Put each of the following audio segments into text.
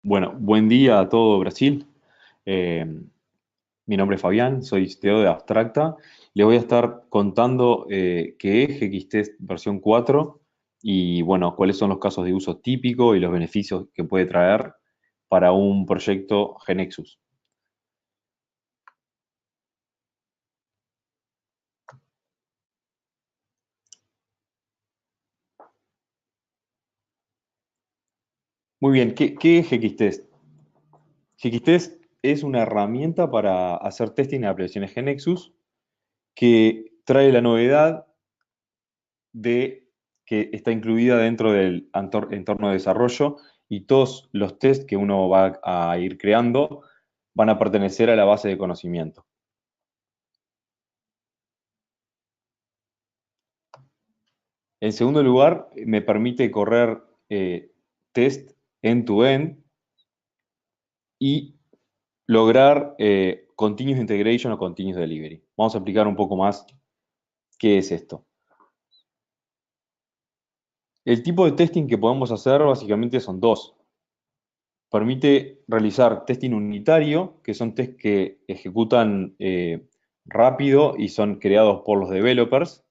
Bueno, buen día a todo Brasil. Eh, Mi nombre es Fabián, soy CTO de Abstracta. Le voy a estar contando qué es GXT versión 4 y, bueno, cuáles son los casos de uso típico y los beneficios que puede traer para un proyecto GeneXus. Muy bien, ¿qué es GXTest? GXTest es una herramienta para hacer testing de aplicaciones GeneXus que trae la novedad de que está incluida dentro del entorno de desarrollo y todos los tests que uno va a ir creando van a pertenecer a la base de conocimiento. En segundo lugar, me permite correr test end-to-end y lograr continuous integration o continuous delivery. Vamos a explicar un poco más qué es esto. El tipo de testing que podemos hacer básicamente son dos. Permite realizar testing unitario, que son test que ejecutan rápido y son creados por los developers.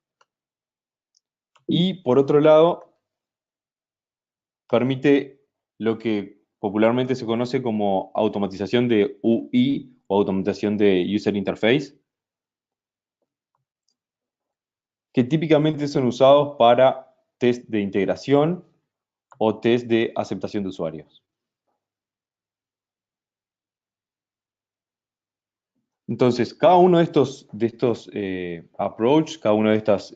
Y por otro lado, permite lo que popularmente se conoce como automatización de UI o automatización de User Interface, que típicamente son usados para test de integración o test de aceptación de usuarios. Entonces, cada uno de estos approach, cada una de estas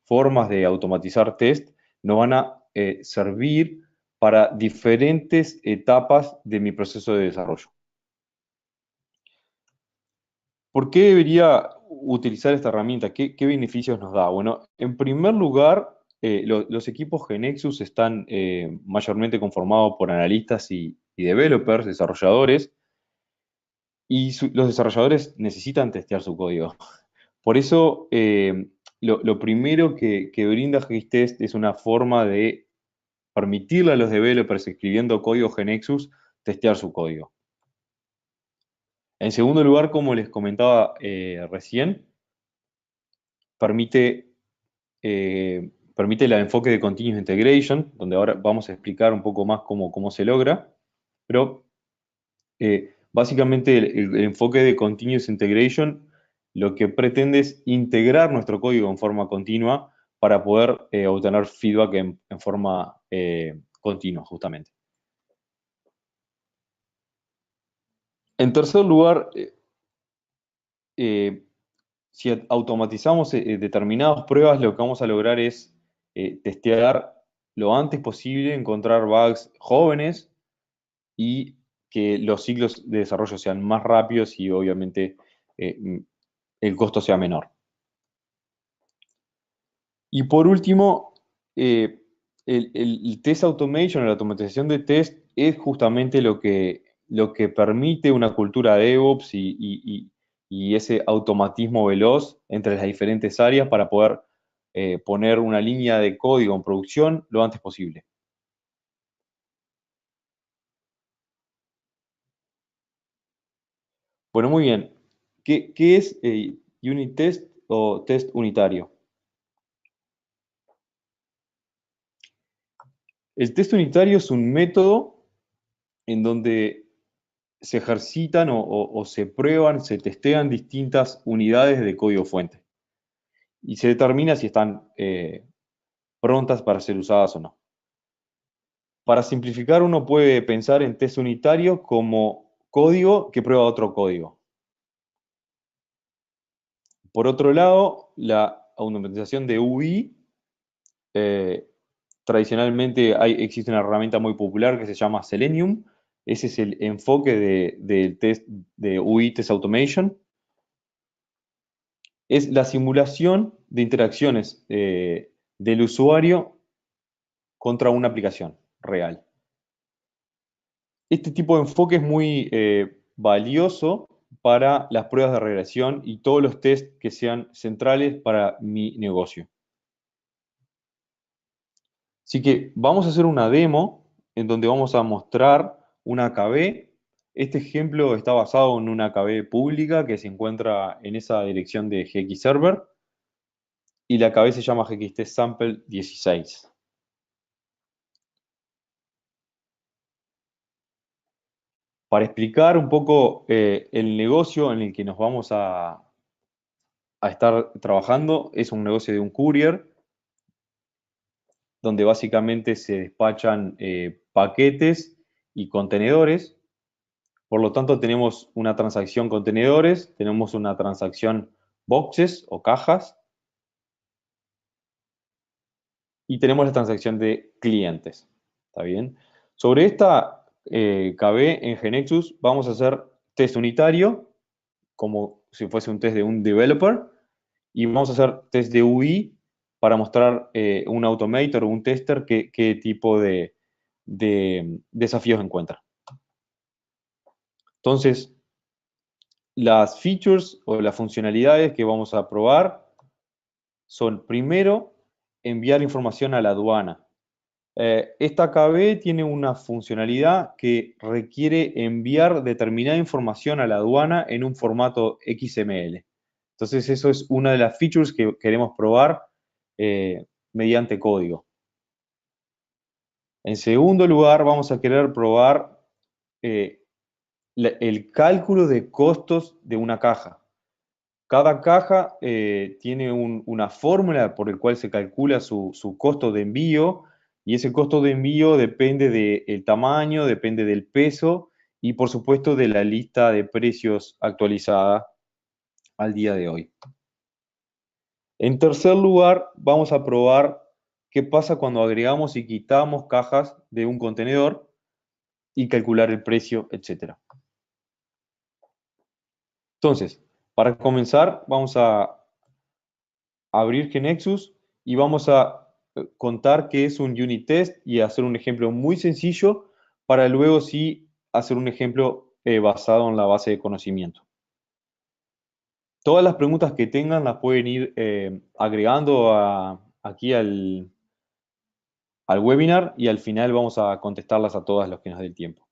formas de automatizar test, nos van a servir para diferentes etapas de mi proceso de desarrollo. ¿Por qué debería utilizar esta herramienta? ¿Qué beneficios nos da? Bueno, en primer lugar, los equipos GeneXus están mayormente conformados por analistas y developers, desarrolladores, y los desarrolladores necesitan testear su código. Por eso, lo primero que brinda Hightest es una forma de permitirle a los developers escribiendo código GeneXus testear su código. En segundo lugar, como les comentaba recién, permite, permite el enfoque de Continuous Integration, donde ahora vamos a explicar un poco más cómo se logra, pero básicamente el enfoque de Continuous Integration lo que pretende es integrar nuestro código en forma continua para poder obtener feedback en forma continua, justamente. En tercer lugar, eh, si automatizamos determinadas pruebas, lo que vamos a lograr es testear lo antes posible, encontrar bugs jóvenes y que los ciclos de desarrollo sean más rápidos y obviamente el costo sea menor. Y por último, eh, el test automation, la automatización de test, es justamente lo que permite una cultura de DevOps y ese automatismo veloz entre las diferentes áreas para poder poner una línea de código en producción lo antes posible. Bueno, muy bien. ¿Qué es unit test o test unitario? El test unitario es un método en donde se ejercitan o se prueban, se testean distintas unidades de código fuente y se determina si están prontas para ser usadas o no. Para simplificar, uno puede pensar en test unitario como código que prueba otro código. Por otro lado, la automatización de UI, eh, tradicionalmente existe una herramienta muy popular que se llama Selenium. Ese es el enfoque del test de UI Test Automation. Es la simulación de interacciones del usuario contra una aplicación real. Este tipo de enfoque es muy valioso para las pruebas de regresión y todos los tests que sean centrales para mi negocio. Así que vamos a hacer una demo en donde vamos a mostrar una AKB. Este ejemplo está basado en una AKB pública que se encuentra en esa dirección de GX Server y la AKB se llama GXT Sample 16. Para explicar un poco el negocio en el que nos vamos a estar trabajando, es un negocio de un courier, donde básicamente se despachan paquetes y contenedores. Por lo tanto, tenemos una transacción contenedores, tenemos una transacción boxes o cajas y tenemos la transacción de clientes. ¿Está bien? Sobre esta KB en GeneXus vamos a hacer test unitario, como si fuese un test de un developer, y vamos a hacer test de UI para mostrar un automator o un tester qué tipo de desafíos encuentra. Entonces, las features o las funcionalidades que vamos a probar son, primero, enviar información a la aduana. Esta KB tiene una funcionalidad que requiere enviar determinada información a la aduana en un formato XML. Entonces, eso es una de las features que queremos probar mediante código. En segundo lugar, vamos a querer probar eh, el cálculo de costos de una caja. Cada caja tiene una fórmula por la cual se calcula su costo de envío y ese costo de envío depende del tamaño, depende del peso y por supuesto de la lista de precios actualizada al día de hoy. En tercer lugar, vamos a probar qué pasa cuando agregamos y quitamos cajas de un contenedor y calcular el precio, etc. Entonces, para comenzar, vamos a abrir GeneXus y vamos a contar qué es un unit test y hacer un ejemplo muy sencillo para luego sí hacer un ejemplo basado en la base de conocimiento. Todas las preguntas que tengan las pueden ir agregando aquí al webinar y al final vamos a contestarlas a todas los que nos dé el tiempo.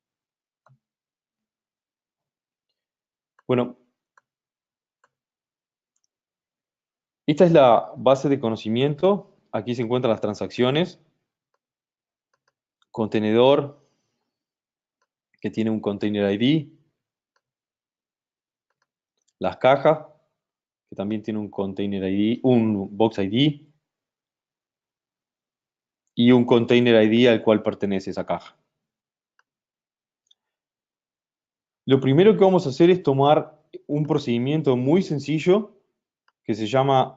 Bueno, esta es la base de conocimiento. Aquí se encuentran las transacciones, contenedor que tiene un container ID, las cajas que también tiene un container ID, un box ID y un container ID al cual pertenece esa caja. Lo primero que vamos a hacer es tomar un procedimiento muy sencillo que se llama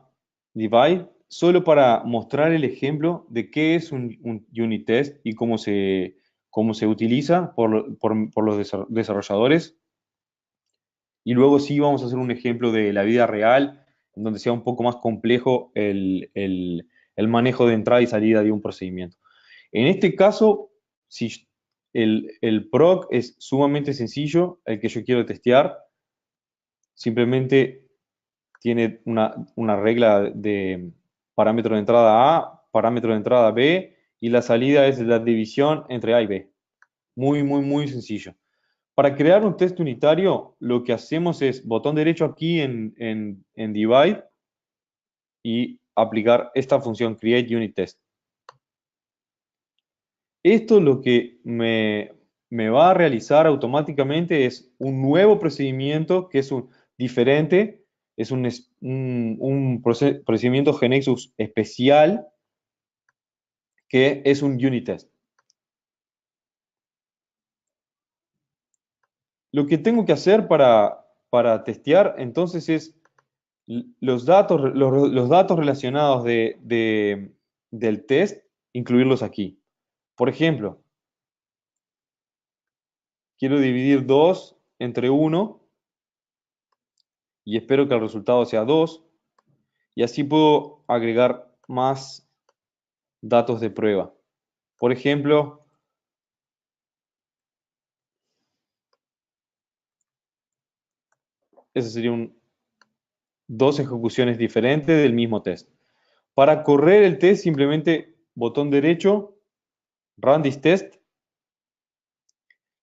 divide, solo para mostrar el ejemplo de qué es un unit test y cómo se utiliza por los desarrolladores. Y luego sí vamos a hacer un ejemplo de la vida real, en donde sea un poco más complejo el manejo de entrada y salida de un procedimiento. En este caso, si el proc es sumamente sencillo, el que yo quiero testear, simplemente tiene una regla de parámetro de entrada A, parámetro de entrada B, y la salida es la división entre A y B. Muy, muy, muy sencillo. Para crear un test unitario, lo que hacemos es botón derecho aquí en Divide y aplicar esta función Create Unit Test. Esto lo que me va a realizar automáticamente es un nuevo procedimiento que es diferente, es un procedimiento GeneXus especial que es un unit test. Lo que tengo que hacer para testear entonces es los datos relacionados del test, incluirlos aquí. Por ejemplo, quiero dividir 2 entre 1 y espero que el resultado sea 2 y así puedo agregar más datos de prueba. Por ejemplo, ese sería dos ejecuciones diferentes del mismo test. Para correr el test, simplemente botón derecho, Run this test,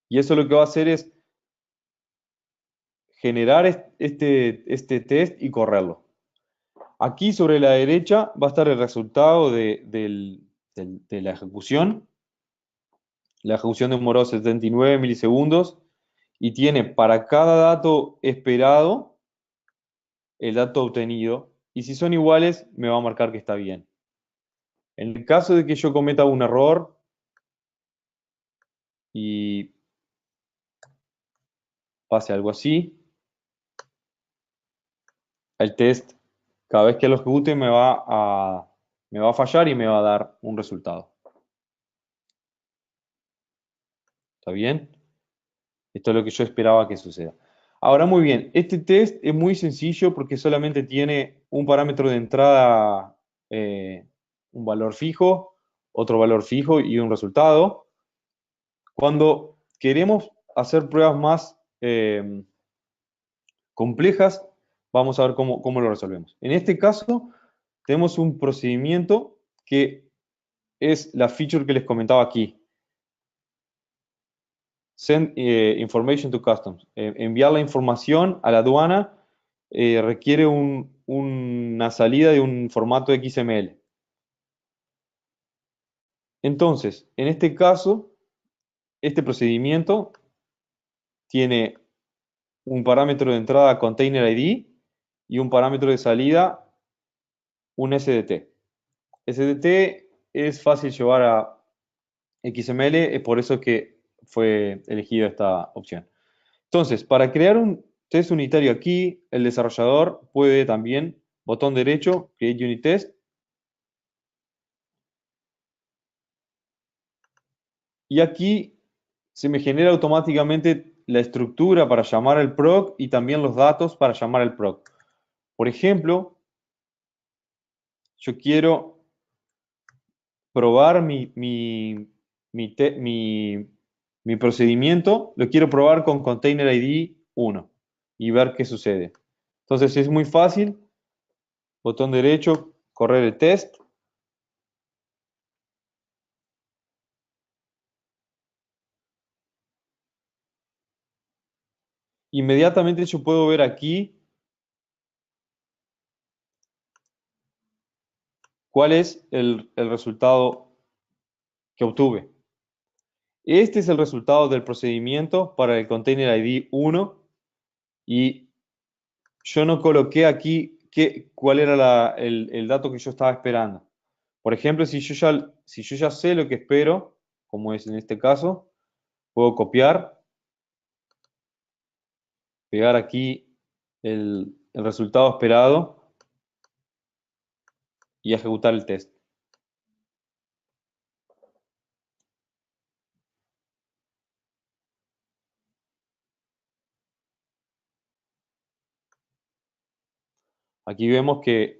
Y eso lo que va a hacer es generar este test y correrlo. Aquí sobre la derecha va a estar el resultado de la ejecución demoró 79 milisegundos y tiene para cada dato esperado el dato obtenido. Y si son iguales, me va a marcar que está bien. En el caso de que yo cometa un error y pase algo así, el test, cada vez que lo ejecute, me va a fallar y me va a dar un resultado. ¿Está bien? Esto es lo que yo esperaba que suceda. Ahora, muy bien, este test es muy sencillo porque solamente tiene un parámetro de entrada, un valor fijo, otro valor fijo y un resultado. Cuando queremos hacer pruebas más complejas, vamos a ver cómo lo resolvemos. En este caso, tenemos un procedimiento que es la feature que les comentaba aquí. Send information to customs. Enviar la información a la aduana requiere una salida de un formato XML. Entonces, en este caso, este procedimiento tiene un parámetro de entrada container ID y un parámetro de salida, un SDT. SDT es fácil llevar a XML, es por eso que fue elegida esta opción. Entonces, para crear un test unitario aquí, el desarrollador puede también, botón derecho, Create Unit Test, y aquí se me genera automáticamente la estructura para llamar al proc y también los datos para llamar al proc. Por ejemplo, yo quiero probar mi procedimiento, lo quiero probar con Container ID 1 y ver qué sucede. Entonces es muy fácil, botón derecho, correr el test. Inmediatamente yo puedo ver aquí cuál es el resultado que obtuve. Este es el resultado del procedimiento para el Container ID 1 y yo no coloqué aquí cuál era el dato que yo estaba esperando. Por ejemplo, si yo ya sé lo que espero, como es en este caso, puedo copiar, pegar aquí el resultado esperado y ejecutar el test. Aquí vemos que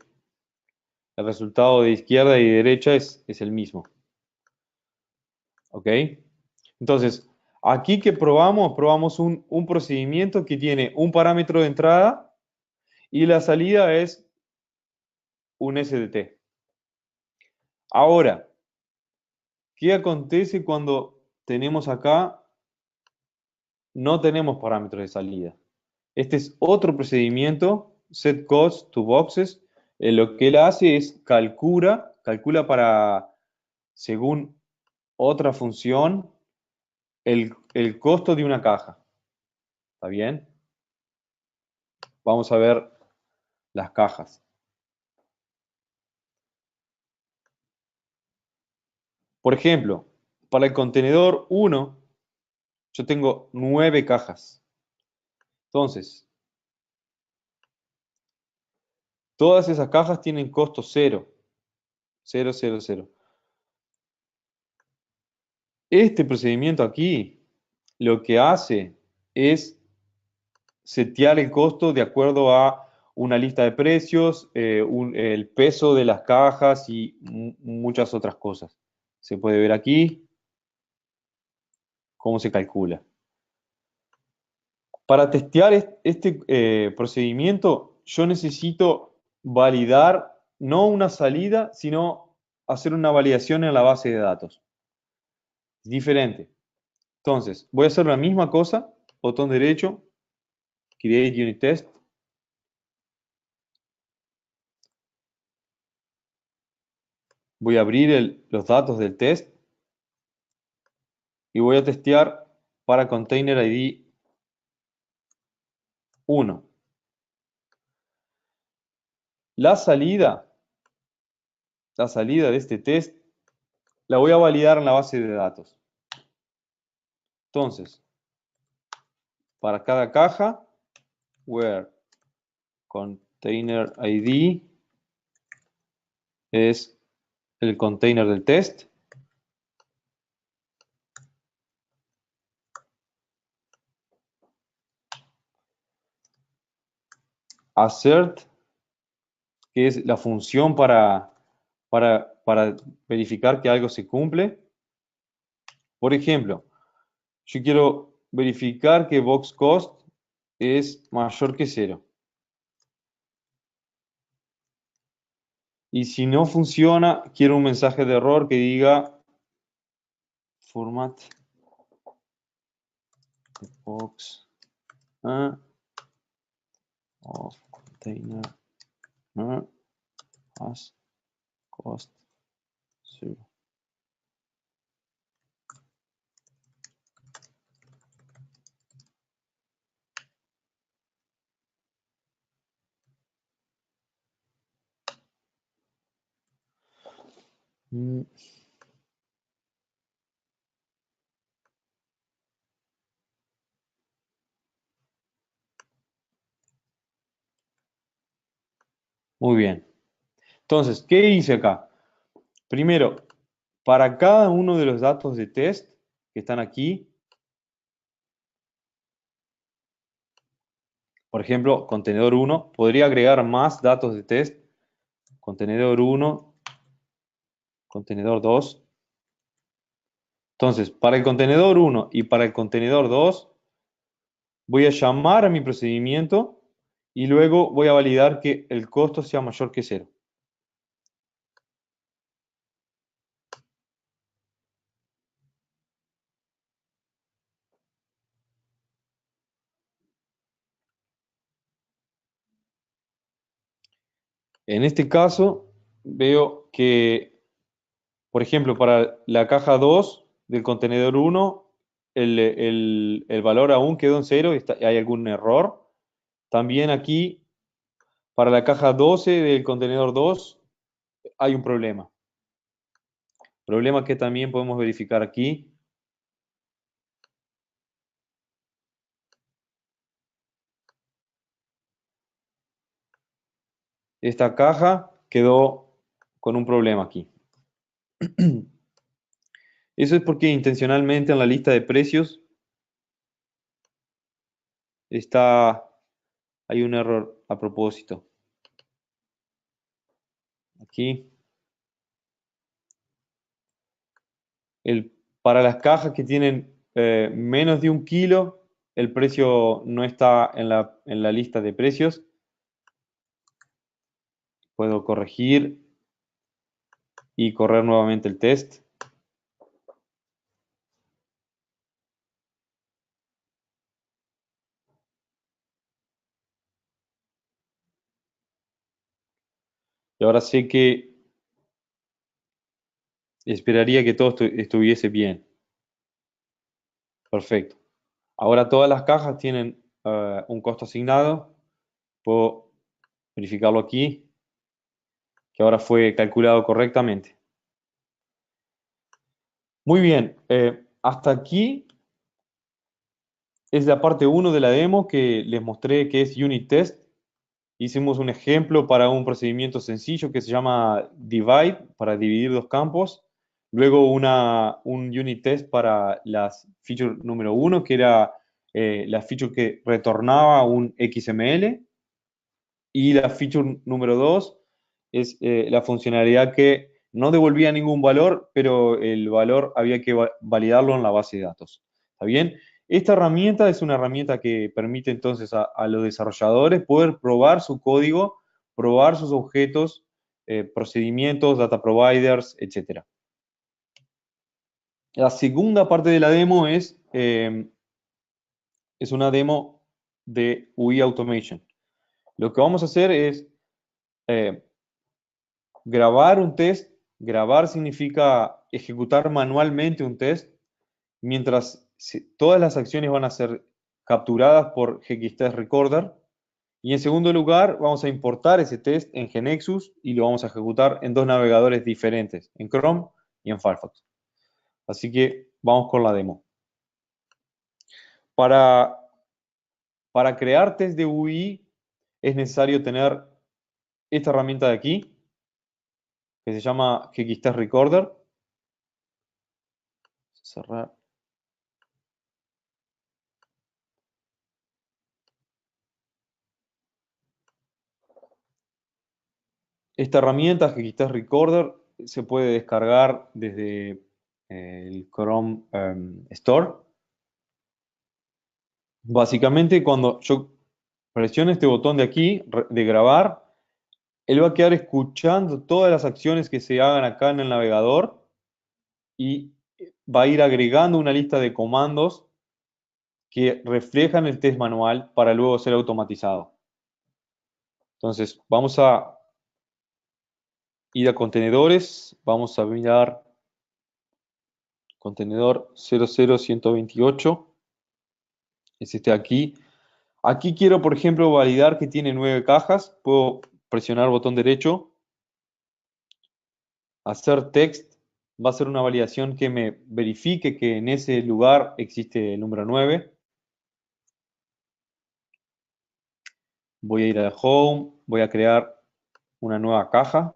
el resultado de izquierda y derecha es el mismo. ¿Ok? Entonces, aquí que probamos un procedimiento que tiene un parámetro de entrada y la salida es un SDT. Ahora, ¿qué acontece cuando tenemos acá, no tenemos parámetros de salida? Este es otro procedimiento, set cost to boxes. Lo que él hace es calcula para, según otra función, el costo de una caja. ¿Está bien? Vamos a ver las cajas. Por ejemplo, para el contenedor 1, yo tengo 9 cajas. Entonces, todas esas cajas tienen costo 0. 0, 0, 0. Este procedimiento aquí lo que hace es setear el costo de acuerdo a una lista de precios, el peso de las cajas y muchas otras cosas. Se puede ver aquí cómo se calcula. Para testear este procedimiento, yo necesito validar no una salida, sino hacer una validación en la base de datos. Diferente. Entonces, voy a hacer la misma cosa, botón derecho, Create Unit Test. Voy a abrir los datos del test y voy a testear para Container ID 1. La salida, la salida de este test la voy a validar en la base de datos. Entonces, para cada caja, where container ID es el container del test. Assert, que es la función para verificar que algo se cumple. Por ejemplo, yo quiero verificar que box cost es mayor que 0. Y si no funciona, quiero un mensaje de error que diga format box of container as cost 0. Muy bien. Entonces, ¿qué hice acá? Primero, para cada uno de los datos de test que están aquí, por ejemplo, contenedor 1, podría agregar más datos de test. Contenedor 1, contenedor 2. Entonces, para el contenedor 1 y para el contenedor 2, voy a llamar a mi procedimiento y luego voy a validar que el costo sea mayor que 0. En este caso, veo que, por ejemplo, para la caja 2 del contenedor 1, el valor aún quedó en 0, hay algún error. También aquí, para la caja 12 del contenedor 2, hay un problema. Problema que también podemos verificar aquí. Esta caja quedó con un problema aquí. Eso es porque intencionalmente en la lista de precios hay un error a propósito. Aquí. Para las cajas que tienen menos de 1 kilo, el precio no está en la lista de precios. Puedo corregir y correr nuevamente el test. Y ahora sé que esperaría que todo estuviese bien. Perfecto. Ahora todas las cajas tienen un costo asignado. Puedo verificarlo aquí, que ahora fue calculado correctamente. Muy bien. Hasta aquí es la parte 1 de la demo que les mostré que es Unit Test. Hicimos un ejemplo para un procedimiento sencillo que se llama divide, para dividir dos campos. Luego un unit test para la feature número 1, que era la feature que retornaba un XML. Y la feature número 2 es la funcionalidad que no devolvía ningún valor, pero el valor había que validarlo en la base de datos. ¿Está bien? Esta herramienta es una herramienta que permite entonces a los desarrolladores poder probar su código, probar sus objetos, procedimientos, data providers, etc. La segunda parte de la demo es una demo de UI Automation. Lo que vamos a hacer es eh, grabar un test. Grabar significa ejecutar manualmente un test, mientras todas las acciones van a ser capturadas por GXTest Recorder. Y en segundo lugar, vamos a importar ese test en GeneXus y lo vamos a ejecutar en dos navegadores diferentes, en Chrome y en Firefox. Así que vamos con la demo. Para, para crear test de UI es necesario tener esta herramienta de aquí, que se llama GXTest Recorder. Cerrar. Esta herramienta, GXTest Recorder, se puede descargar desde el Chrome Store. Básicamente, cuando yo presiono este botón de aquí, de grabar, él va a quedar escuchando todas las acciones que se hagan acá en el navegador y va a ir agregando una lista de comandos que reflejan el test manual para luego ser automatizado. Entonces, vamos a ir a contenedores, vamos a mirar contenedor 00128, es este aquí. Aquí quiero, por ejemplo, validar que tiene 9 cajas. Puedo presionar botón derecho, hacer text, va a ser una validación que me verifique que en ese lugar existe el número 9. Voy a ir a Home, voy a crear una nueva caja.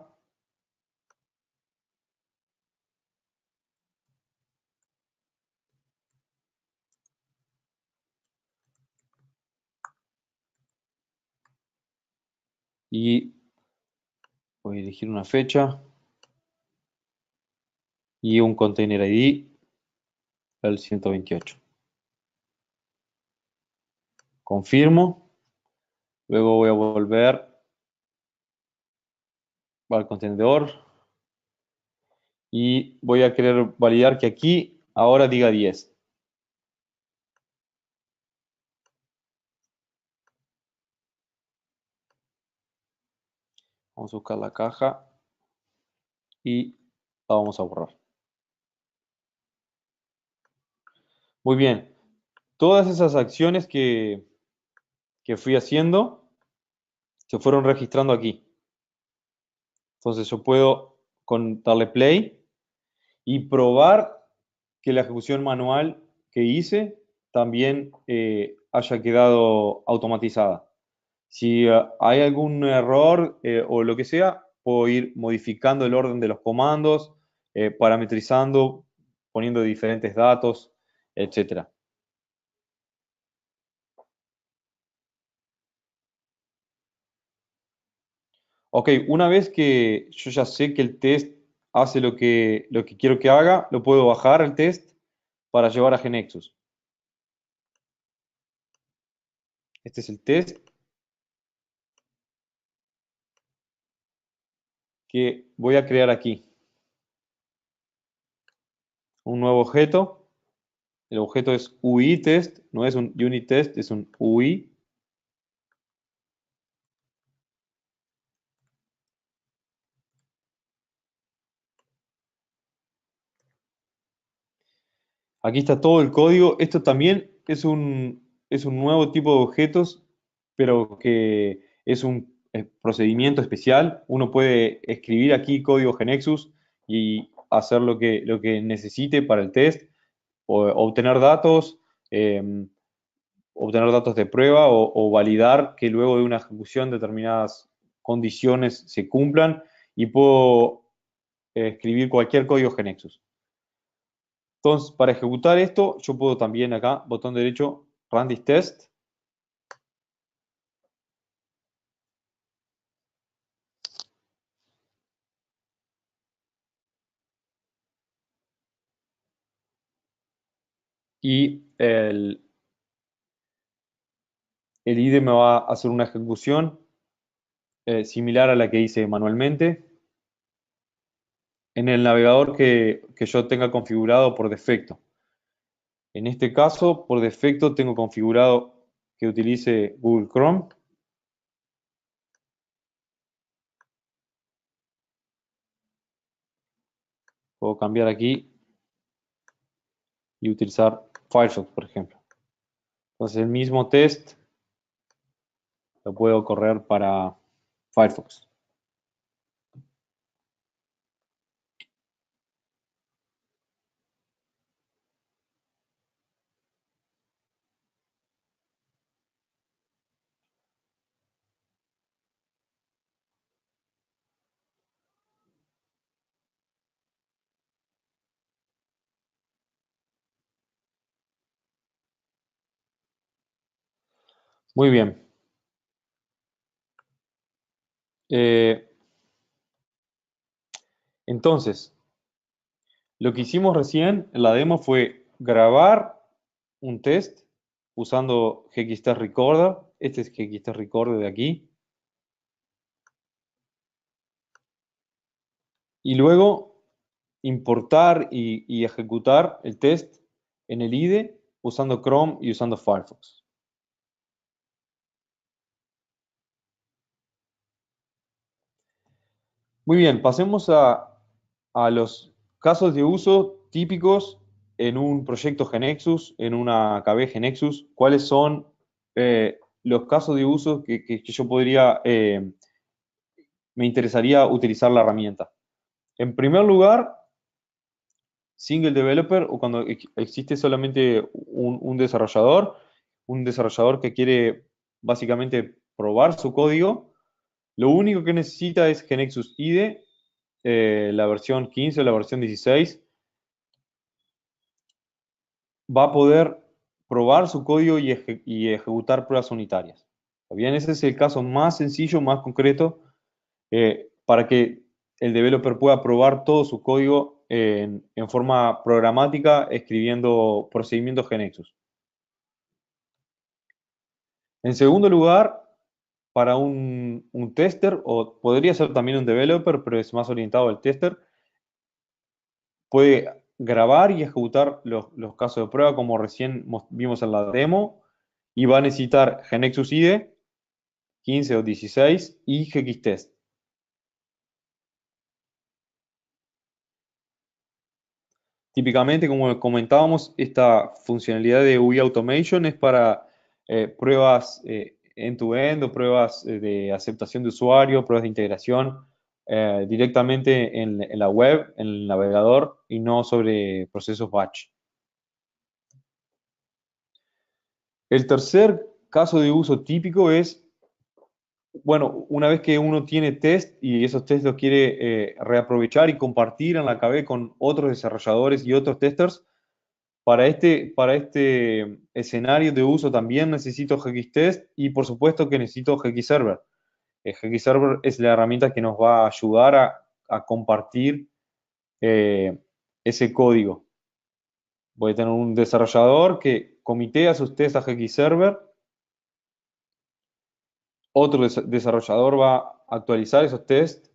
Y voy a elegir una fecha y un container ID, el 128. Confirmo. Luego voy a volver al contenedor y voy a querer validar que aquí ahora diga 10. Vamos a buscar la caja y la vamos a borrar. Muy bien. Todas esas acciones que fui haciendo se fueron registrando aquí. Entonces yo puedo darle play y probar que la ejecución manual que hice también haya quedado automatizada. Si hay algún error o lo que sea, puedo ir modificando el orden de los comandos, parametrizando, poniendo diferentes datos, etcétera. Ok, una vez que yo ya sé que el test hace lo que quiero que haga, lo puedo bajar el test para llevar a GeneXus. Este es el test que voy a crear aquí. Un nuevo objeto. El objeto es UI test, no es un unit test, es un UI. Aquí está todo el código. Esto también es un nuevo tipo de objetos, pero que es un procedimiento especial. Uno puede escribir aquí código GeneXus y hacer lo que necesite para el test, o eh, obtener datos de prueba o validar que luego de una ejecución determinadas condiciones se cumplan y puedo escribir cualquier código GeneXus. Entonces, para ejecutar esto, yo puedo también acá, botón derecho, Run this test. Y el IDE me va a hacer una ejecución similar a la que hice manualmente. en el navegador que yo tenga configurado por defecto. En este caso, por defecto tengo configurado que utilice Google Chrome. Puedo cambiar aquí y utilizar Firefox, por ejemplo. Entonces el mismo test lo puedo correr para Firefox. Muy bien. Eh, entonces, lo que hicimos recién en la demo fue grabar un test usando GXTest Recorder. Este es GXTest Recorder de aquí. Y luego importar y ejecutar el test en el IDE usando Chrome y usando Firefox. Muy bien, pasemos a los casos de uso típicos en un proyecto GeneXus, en una KB GeneXus. ¿Cuáles son los casos de uso que yo podría, me interesaría utilizar la herramienta? En primer lugar, single developer o cuando existe solamente un desarrollador que quiere básicamente probar su código. Lo único que necesita es GeneXus IDE, la versión 15 o la versión 16. Va a poder probar su código y ejecutar pruebas unitarias. Bien, ese es el caso más sencillo, más concreto, para que el developer pueda probar todo su código en forma programática, escribiendo procedimientos GeneXus. En segundo lugar, para un tester, o podría ser también un developer, pero es más orientado al tester, puede grabar y ejecutar los casos de prueba como recién vimos en la demo y va a necesitar GeneXus IDE 15 o 16 y GXTest. Típicamente, como comentábamos, esta funcionalidad de UI Automation es para pruebas end-to-end o pruebas de aceptación de usuario, pruebas de integración directamente en la web, en el navegador y no sobre procesos batch. El tercer caso de uso típico es, bueno, una vez que uno tiene test y esos test los quiere reaprovechar y compartir en la KB con otros desarrolladores y otros testers, para este escenario de uso también necesito GXTest y por supuesto que necesito GXServer. GXServer es la herramienta que nos va a ayudar a compartir eh, ese código. Voy a tener un desarrollador que comitea sus tests a GXServer. Otro desarrollador va a actualizar esos tests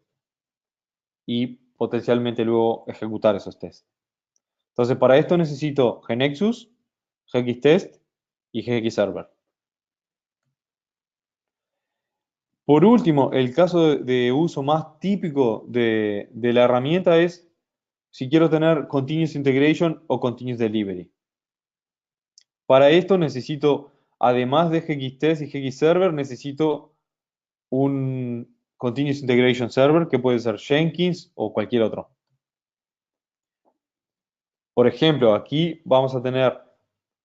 y potencialmente luego ejecutar esos tests. Entonces, para esto necesito GeneXus, GXTest y GXServer. Por último, el caso de uso más típico de la herramienta es si quiero tener Continuous Integration o Continuous Delivery. Para esto necesito, además de GXTest y GXServer, necesito un Continuous Integration Server que puede ser Jenkins o cualquier otro. Por ejemplo, aquí vamos a tener,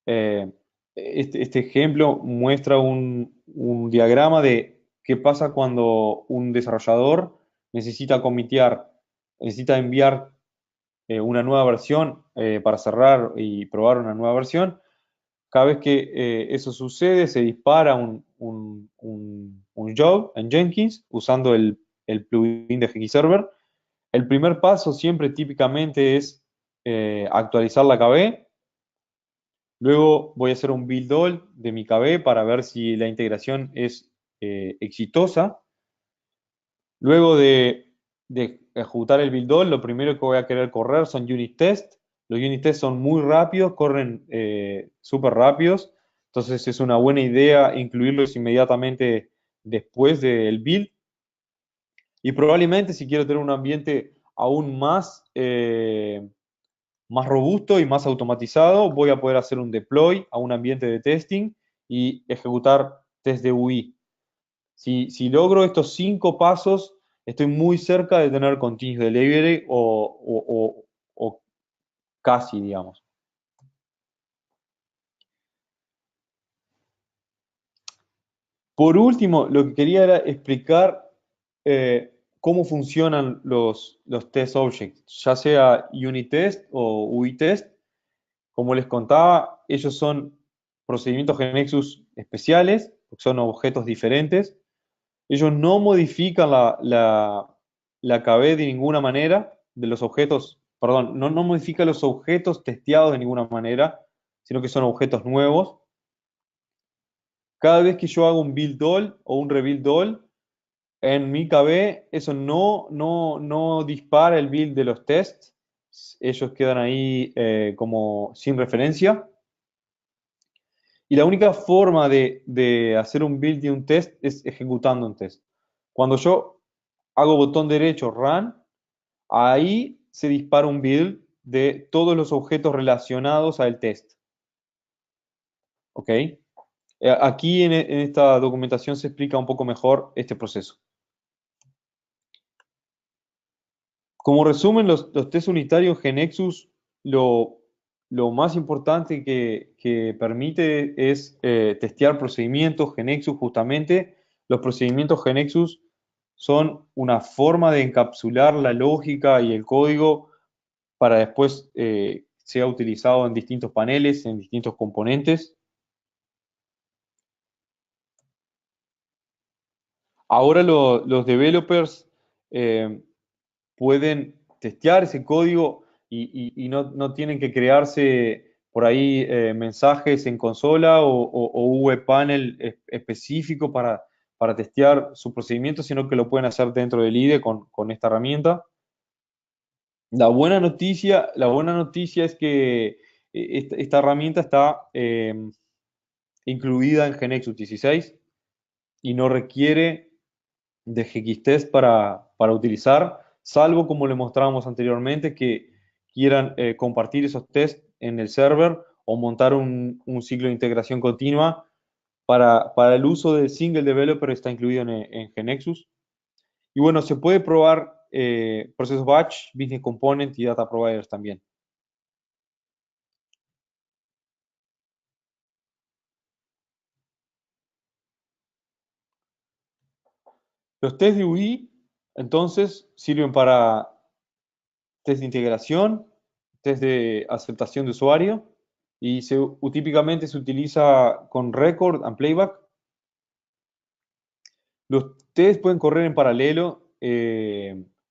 eh, este ejemplo muestra un diagrama de qué pasa cuando un desarrollador necesita comitear, necesita enviar una nueva versión para cerrar y probar una nueva versión. Cada vez que eso sucede, se dispara un job en Jenkins usando el plugin de GXServer. El primer paso siempre típicamente es actualizar la KB. Luego voy a hacer un build all de mi KB para ver si la integración es exitosa. Luego de ejecutar el build all, lo primero que voy a querer correr son unit test. Los unit test son muy rápidos, corren súper rápidos, entonces es una buena idea incluirlos inmediatamente después del build. Y probablemente si quiero tener un ambiente aún más robusto y más automatizado, voy a poder hacer un deploy a un ambiente de testing y ejecutar test de UI. Si logro estos 5 pasos, estoy muy cerca de tener continuous delivery o casi, digamos. Por último, lo que quería era explicar cómo funcionan los test objects, ya sea unit test o UI test. Como les contaba, ellos son procedimientos GeneXus especiales, son objetos diferentes. Ellos no modifican la KB de ninguna manera, de los objetos, perdón, no modifican los objetos testeados de ninguna manera, sino que son objetos nuevos. Cada vez que yo hago un build all o un rebuild all, en mi KB eso no dispara el build de los tests, ellos quedan ahí como sin referencia. Y la única forma de hacer un build y un test es ejecutando un test. Cuando yo hago botón derecho Run, ahí se dispara un build de todos los objetos relacionados al test. ¿Ok? Aquí en esta documentación se explica un poco mejor este proceso. Como resumen, los test unitarios GeneXus, lo más importante que permite es testear procedimientos GeneXus justamente. Los procedimientos GeneXus son una forma de encapsular la lógica y el código para después sea utilizado en distintos paneles, en distintos componentes. Ahora los developers eh, pueden testear ese código y no tienen que crearse por ahí mensajes en consola o un webpanel específico para testear su procedimiento, sino que lo pueden hacer dentro del IDE con esta herramienta. La buena noticia es que esta herramienta está incluida en GeneXus 16 y no requiere de GXTest para utilizar, salvo como le mostrábamos anteriormente, que quieran compartir esos tests en el server o montar un ciclo de integración continua. Para el uso del single developer está incluido en GeneXus. Y bueno, se puede probar procesos batch, business component y data providers también. Los test de UI, entonces, sirven para test de integración, test de aceptación de usuario, y típicamente se utiliza con record and playback. Los test pueden correr en paralelo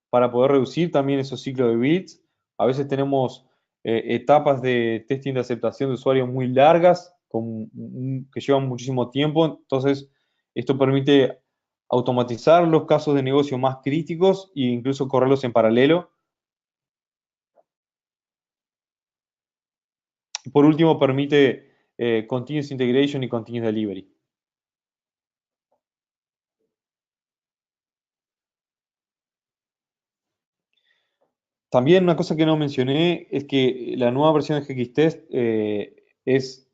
para poder reducir también esos ciclos de builds. A veces tenemos etapas de testing de aceptación de usuario muy largas, que llevan muchísimo tiempo. Entonces, esto permite automatizar los casos de negocio más críticos e incluso correrlos en paralelo. Por último, permite continuous integration y continuous delivery. También una cosa que no mencioné es que la nueva versión de GXTest es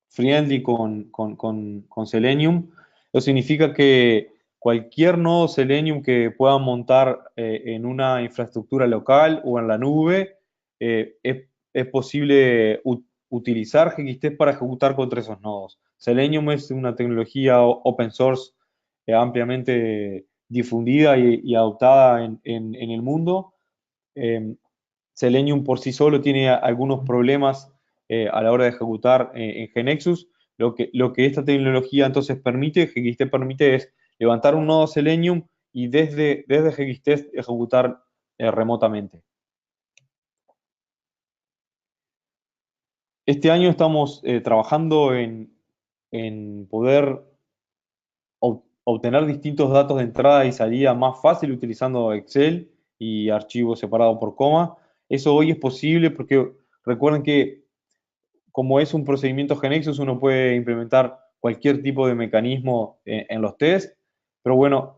friendly con Selenium. Eso significa que cualquier nodo Selenium que pueda montar en una infraestructura local o en la nube, es posible utilizar GXTest para ejecutar contra esos nodos. Selenium es una tecnología open source ampliamente difundida y adoptada en el mundo. eh, Selenium por sí solo tiene algunos problemas a la hora de ejecutar en GeneXus. Lo que esta tecnología entonces permite, GXT permite, es levantar un nodo Selenium y desde GXT ejecutar remotamente. Este año estamos trabajando en poder obtener distintos datos de entrada y salida más fácil utilizando Excel y archivo separado por coma. Eso hoy es posible porque recuerden que como es un procedimiento GeneXus, uno puede implementar cualquier tipo de mecanismo en los test, pero bueno,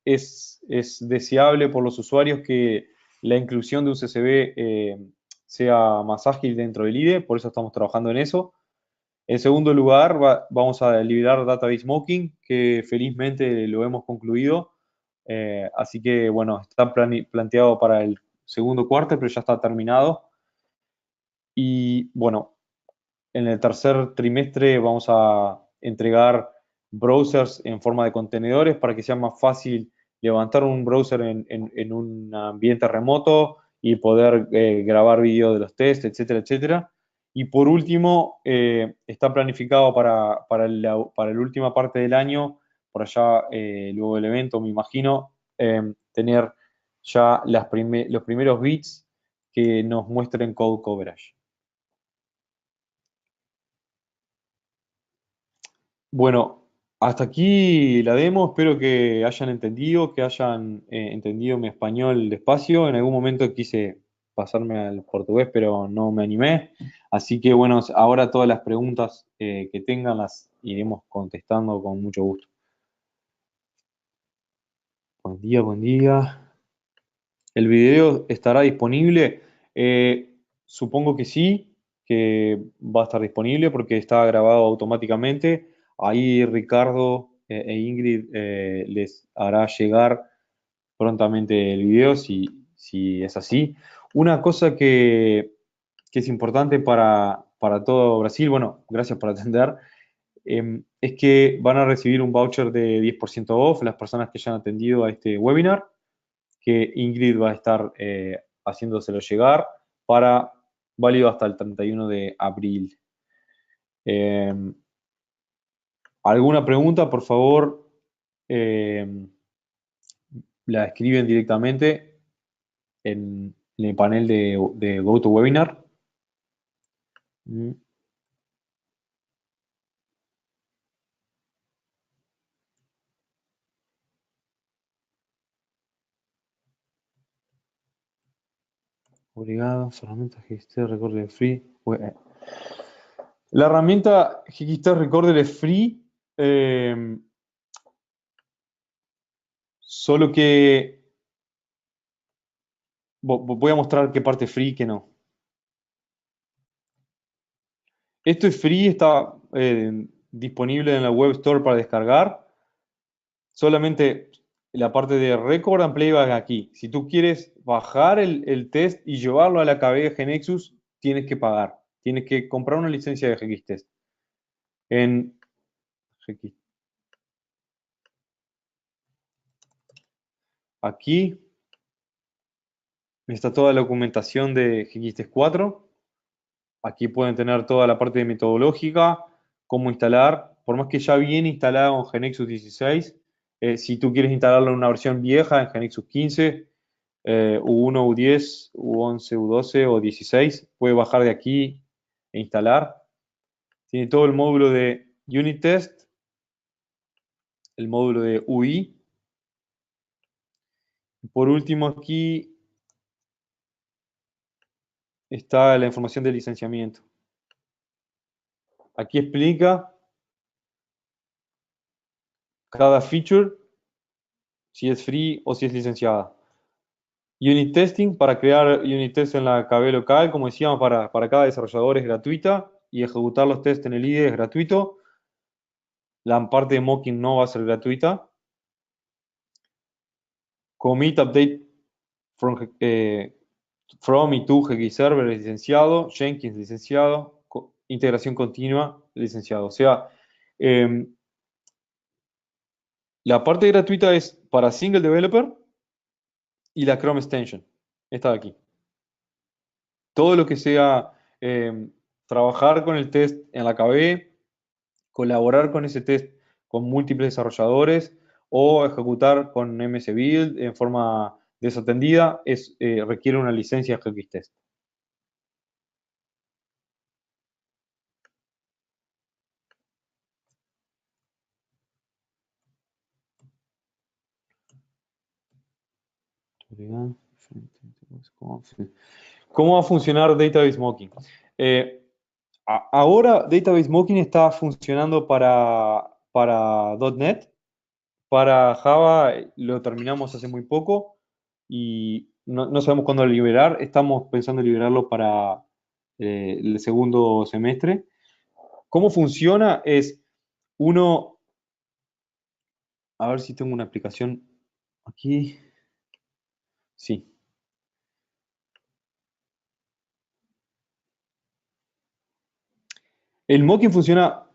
es deseable por los usuarios que la inclusión de un CSV sea más ágil dentro del IDE, por eso estamos trabajando en eso. En segundo lugar, vamos a liberar Database Smoking, que felizmente lo hemos concluido. Así que, bueno, está planteado para el segundo cuarto, pero ya está terminado. Y bueno, en el tercer trimestre vamos a entregar browsers en forma de contenedores para que sea más fácil levantar un browser en un ambiente remoto y poder grabar vídeo de los tests, etcétera, etcétera. Y por último, está planificado para la última parte del año, por allá, luego del evento, me imagino, tener ya los primeros bits que nos muestren code coverage. Bueno, hasta aquí la demo. Espero que hayan entendido, que hayan entendido mi español despacio. En algún momento quise pasarme al portugués, pero no me animé. Así que bueno, ahora todas las preguntas que tengan las iremos contestando con mucho gusto. Buen día, buen día. ¿El video estará disponible? Supongo que sí, que va a estar disponible porque está grabado automáticamente. Ahí Ricardo e Ingrid les hará llegar prontamente el video si es así. Una cosa que es importante para todo Brasil, bueno, gracias por atender, es que van a recibir un voucher de 10% off las personas que hayan atendido a este webinar que Ingrid va a estar haciéndoselo llegar para válido hasta el 31 de abril. Eh, ¿Alguna pregunta? Por favor, eh, la escriben directamente en el panel de GoToWebinar. Mm, Obrigado, herramienta GXT Recorder Free. La herramienta GXT Recorder es free, solo que voy a mostrar qué parte es free y qué no. Esto es free, está disponible en la Web Store para descargar. Solamente la parte de Record and Playback aquí. Si tú quieres bajar el test y llevarlo a la KB de GeneXus, tienes que pagar. Tienes que comprar una licencia de GXTest. En GX. Aquí está toda la documentación de GXTest 4. Aquí pueden tener toda la parte de metodológica, cómo instalar, por más que ya viene instalado en GeneXus 16, si tú quieres instalarlo en una versión vieja, en GeneXus 15, U1, U10, U11, U12 o 16, puede bajar de aquí e instalar. Tiene todo el módulo de Unit Test, el módulo de UI. Por último, aquí está la información de licenciamiento. Aquí explica cada feature, si es free o si es licenciada. Unit Testing, para crear unit test en la KB local, como decíamos, para cada desarrollador es gratuita y ejecutar los tests en el IDE es gratuito. La parte de mocking no va a ser gratuita. Commit update from y to GX Server es licenciado. Jenkins licenciado. Integración continua licenciado. O sea, la parte gratuita es para single developer y la Chrome Extension. Esta de aquí. Todo lo que sea trabajar con el test en la KB, colaborar con ese test con múltiples desarrolladores o ejecutar con MS Build en forma desatendida requiere una licencia GXTest. ¿Cómo va a funcionar Database Mocking? Ahora Database Mocking está funcionando para .NET. Para Java lo terminamos hace muy poco y no sabemos cuándo liberar. Estamos pensando en liberarlo para el segundo semestre. ¿Cómo funciona? Es uno, a ver si tengo una aplicación aquí. Sí. El mocking funciona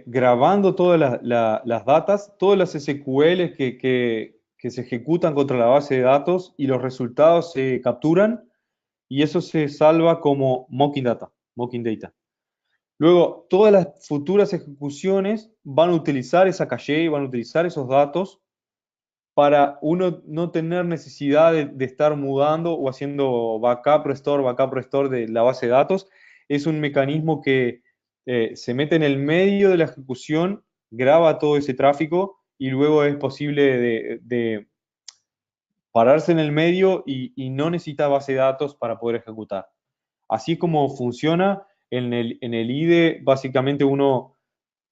grabando todas las datas, todas las SQL que se ejecutan contra la base de datos y los resultados se capturan y eso se salva como mocking data, mocking data. Luego, todas las futuras ejecuciones van a utilizar esa caché, van a utilizar esos datos para uno no tener necesidad de estar mudando o haciendo backup, restore de la base de datos. Es un mecanismo que se mete en el medio de la ejecución, graba todo ese tráfico y luego es posible de pararse en el medio y no necesita base de datos para poder ejecutar. Así como funciona en el IDE, básicamente uno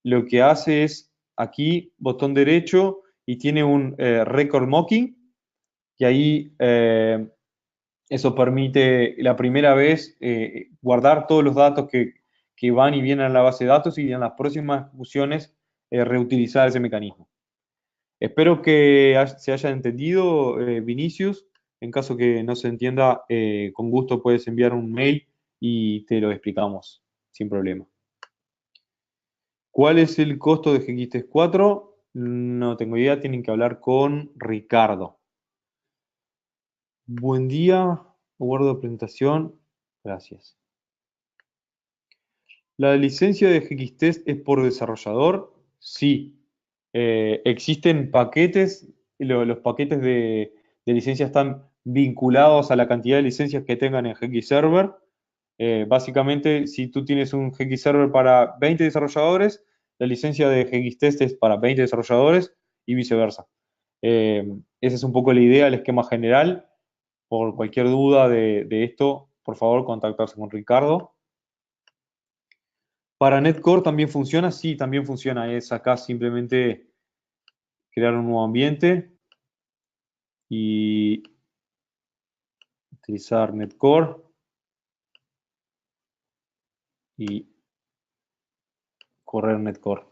lo que hace es aquí, botón derecho, y tiene un record mocking, que ahí eso permite la primera vez guardar todos los datos que van y vienen a la base de datos y en las próximas ejecuciones reutilizar ese mecanismo. Espero que se haya entendido, Vinicius. En caso que no se entienda, con gusto puedes enviar un mail y te lo explicamos sin problema. ¿Cuál es el costo de GXT 4? No tengo idea, tienen que hablar con Ricardo. Buen día, guardo presentación. Gracias. ¿La licencia de GXTest es por desarrollador? Sí. Existen paquetes, los paquetes de licencia están vinculados a la cantidad de licencias que tengan en GXServer. Básicamente, si tú tienes un GXServer para 20 desarrolladores, la licencia de GXTest es para 20 desarrolladores y viceversa. Esa es un poco la idea, el esquema general. Por cualquier duda de esto, por favor, contactarse con Ricardo. ¿Para Netcore también funciona? Sí, también funciona. Es acá simplemente crear un nuevo ambiente y utilizar Netcore y correr Netcore.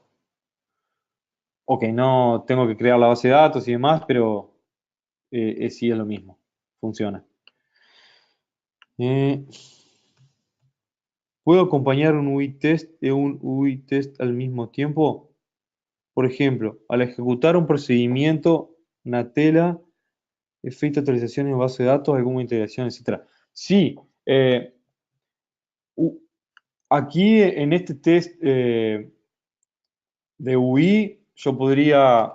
Ok, no tengo que crear la base de datos y demás, pero sí es lo mismo. Funciona. ¿Puedo acompañar un UI test de un UI test al mismo tiempo? Por ejemplo, al ejecutar un procedimiento, Natella, efecto de actualización en base de datos, alguna integración, etcétera. Sí, aquí en este test de UI, yo podría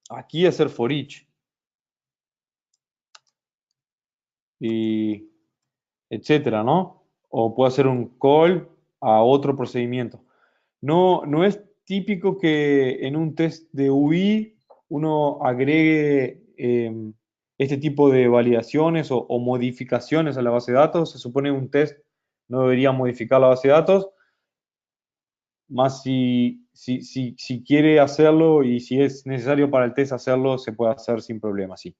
aquí hacer for each y etcétera, ¿no? O puedo hacer un call a otro procedimiento. No es típico que en un test de UI uno agregue este tipo de validaciones o modificaciones a la base de datos. Se supone un test no debería modificar la base de datos, más si quiere hacerlo y si es necesario para el test hacerlo, se puede hacer sin problema, sí.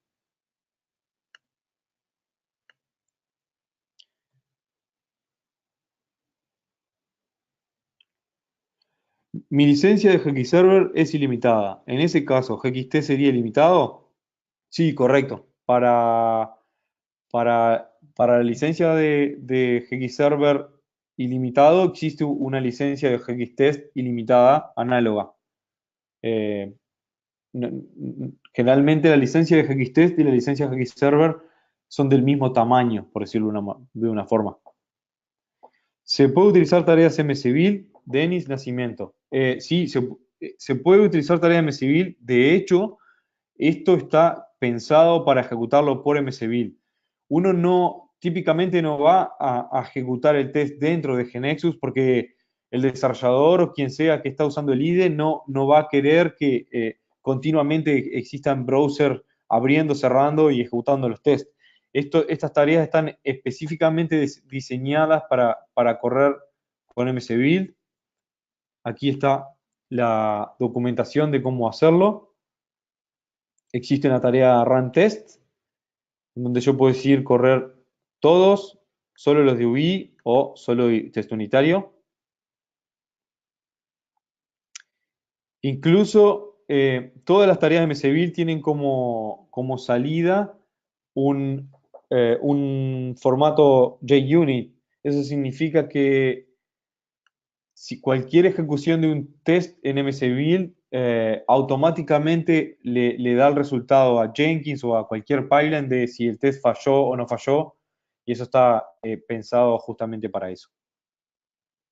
Mi licencia de GXServer es ilimitada. En ese caso, ¿GXT sería ilimitado? Sí, correcto. Para la licencia de GXServer ilimitado existe una licencia de GXTest ilimitada análoga. Eh, Generalmente la licencia de GXTest y la licencia de GXServer son del mismo tamaño, por decirlo de una forma. ¿Se puede utilizar tareas MCivil? Denis Nacimiento. Sí, se puede utilizar tareas MCivil. De hecho, esto está pensado para ejecutarlo por MCivil. Uno típicamente no va a ejecutar el test dentro de GeneXus porque el desarrollador o quien sea que está usando el IDE no va a querer que continuamente existan browsers abriendo, cerrando y ejecutando los tests. Estas tareas están específicamente diseñadas para correr con MS Build. Aquí está la documentación de cómo hacerlo. Existe una tarea Run Test, donde yo puedo decidir correr todos, solo los de UV o solo test unitario. Incluso todas las tareas de MSBuild tienen como salida un formato JUnit. Eso significa que si cualquier ejecución de un test en MSBuild automáticamente le da el resultado a Jenkins o a cualquier pipeline de si el test falló o no falló, y eso está pensado justamente para eso.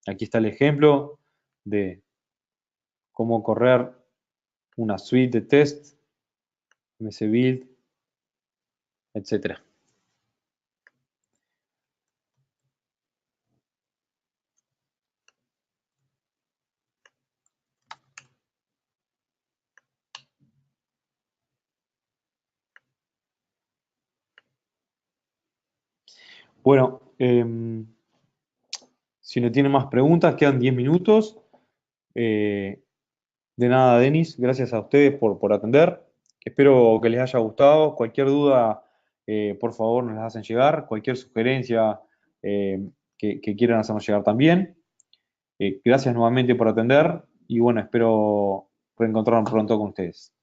Aquí está el ejemplo de cómo correr una suite de test, MSBuild, etc. Bueno, si no tienen más preguntas, quedan 10 minutos. Eh, de nada, Denis, gracias a ustedes por atender. Espero que les haya gustado. Cualquier duda, por favor, nos las hacen llegar. Cualquier sugerencia que quieran hacernos llegar también. Gracias nuevamente por atender y bueno, espero reencontrarnos pronto con ustedes.